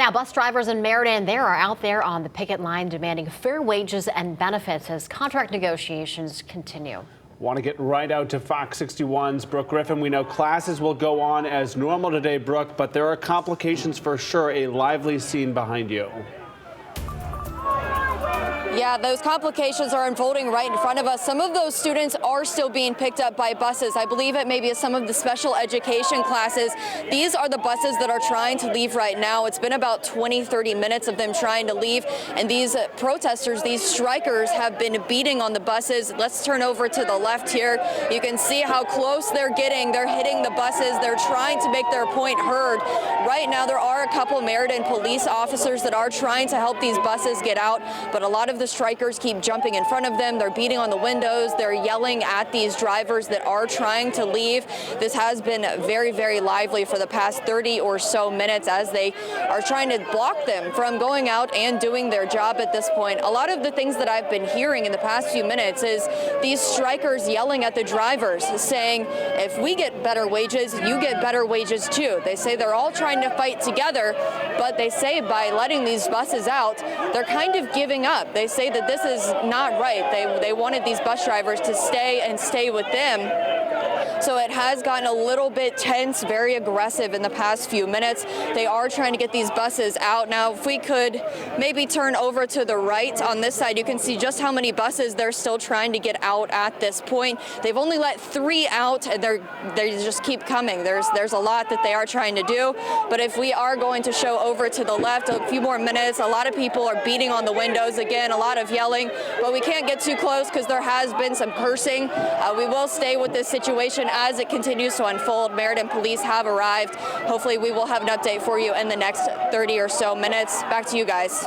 Now, bus drivers in Meriden, they are out there on the picket line demanding fair wages and benefits as contract negotiations continue. Want to get right out to Fox 61's Brooke Griffin. We know classes will go on as normal today, Brooke, but there are complications for sure. A lively scene behind you. Yeah, those complications are unfolding right in front of us. Some of those students are still being picked up by buses. I believe it may be some of the special education classes. These are the buses that are trying to leave right now. It's been about 20-30 minutes of them trying to leave. And these protesters, these strikers have been beating on the buses. Let's turn over to the left here. You can see how close they're getting. They're hitting the buses. They're trying to make their point heard. Right now, there are a couple Meriden police officers that are trying to help these buses get out, but a lot of the strikers keep jumping in front of them. They're beating on the windows. They're yelling at these drivers that are trying to leave. This has been very, very lively for the past 30 or so minutes as they are trying to block them from going out and doing their job at this point. A lot of the things that I've been hearing in the past few minutes is these strikers yelling at the drivers, saying, if we get better wages, you get better wages too. They say they're all trying to fight together, but they say by letting these buses out, they're kind of giving up. They say that this is not right. They wanted these bus drivers to stay with them. So it has gotten a little bit tense, very aggressive in the past few minutes. They are trying to get these buses out. Now, if we could maybe turn over to the right on this side, you can see just how many buses they're still trying to get out at this point. They've only let 3 out, and they just keep coming. There's a lot that they are trying to do. But if we are going to show over to the left, a few more minutes, a lot of people are beating on the windows again, a lot of yelling, but we can't get too close because there has been some cursing. We will stay with this situation as it continues to unfold. Meriden police have arrived. Hopefully we will have an update for you in the next 30 or so minutes. Back to you guys.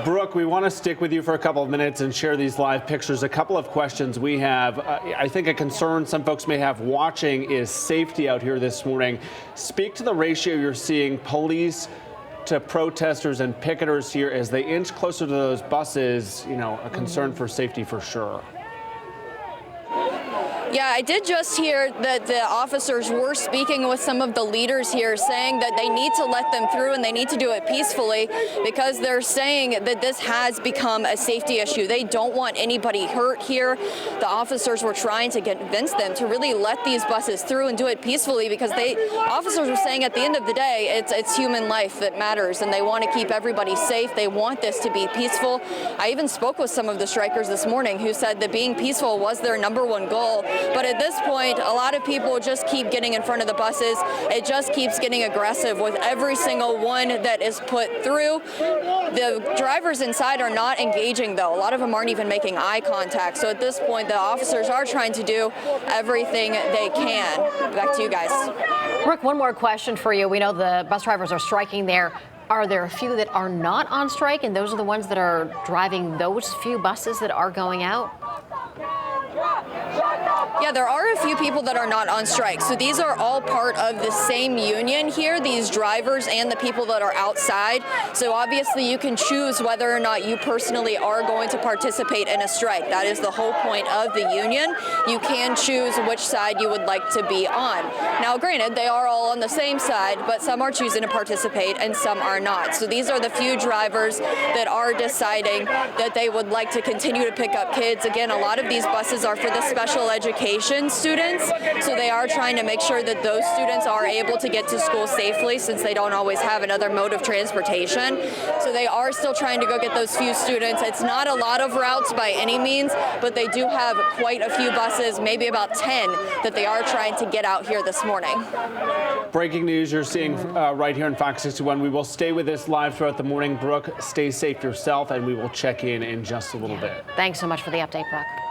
Brooke, we want to stick with you for a couple of minutes and share these live pictures. A couple of questions we have. I think a concern some folks may have watching is safety out here this morning. Speak to the ratio you're seeing police to protesters and picketers here as they inch closer to those buses. You know, a concern for safety for sure. Yeah, I did just hear that the officers were speaking with some of the leaders here, saying that they need to let them through and they need to do it peacefully because they're saying that this has become a safety issue. They don't want anybody hurt here. The officers were trying to convince them to really let these buses through and do it peacefully because officers were saying at the end of the day, it's human life that matters and they want to keep everybody safe. They want this to be peaceful. I even spoke with some of the strikers this morning who said that being peaceful was their #1 goal. But at this point, a lot of people just keep getting in front of the buses. It just keeps getting aggressive with every single one that is put through. The drivers inside are not engaging, though. A lot of them aren't even making eye contact. So at this point, the officers are trying to do everything they can. Back to you guys. Brooke, one more question for you. We know the bus drivers are striking there. Are there a few that are not on strike, and those are the ones that are driving those few buses that are going out? Yeah, there are a few people that are not on strike. So these are all part of the same union here, these drivers and the people that are outside. So obviously you can choose whether or not you personally are going to participate in a strike. That is the whole point of the union. You can choose which side you would like to be on. Now, granted, they are all on the same side, but some are choosing to participate and some are not. So these are the few drivers that are deciding that they would like to continue to pick up kids. Again, a lot of these buses are for the special education students, so they are trying to make sure that those students are able to get to school safely since they don't always have another mode of transportation. So they are still trying to go get those few students. It's not a lot of routes by any means, but they do have quite a few buses, maybe about 10, that they are trying to get out here this morning. Breaking news you're seeing right here in Fox 61. We will stay with this live throughout the morning. Brooke, stay safe yourself, and we will check in just a little bit. Thanks so much for the update, Brooke.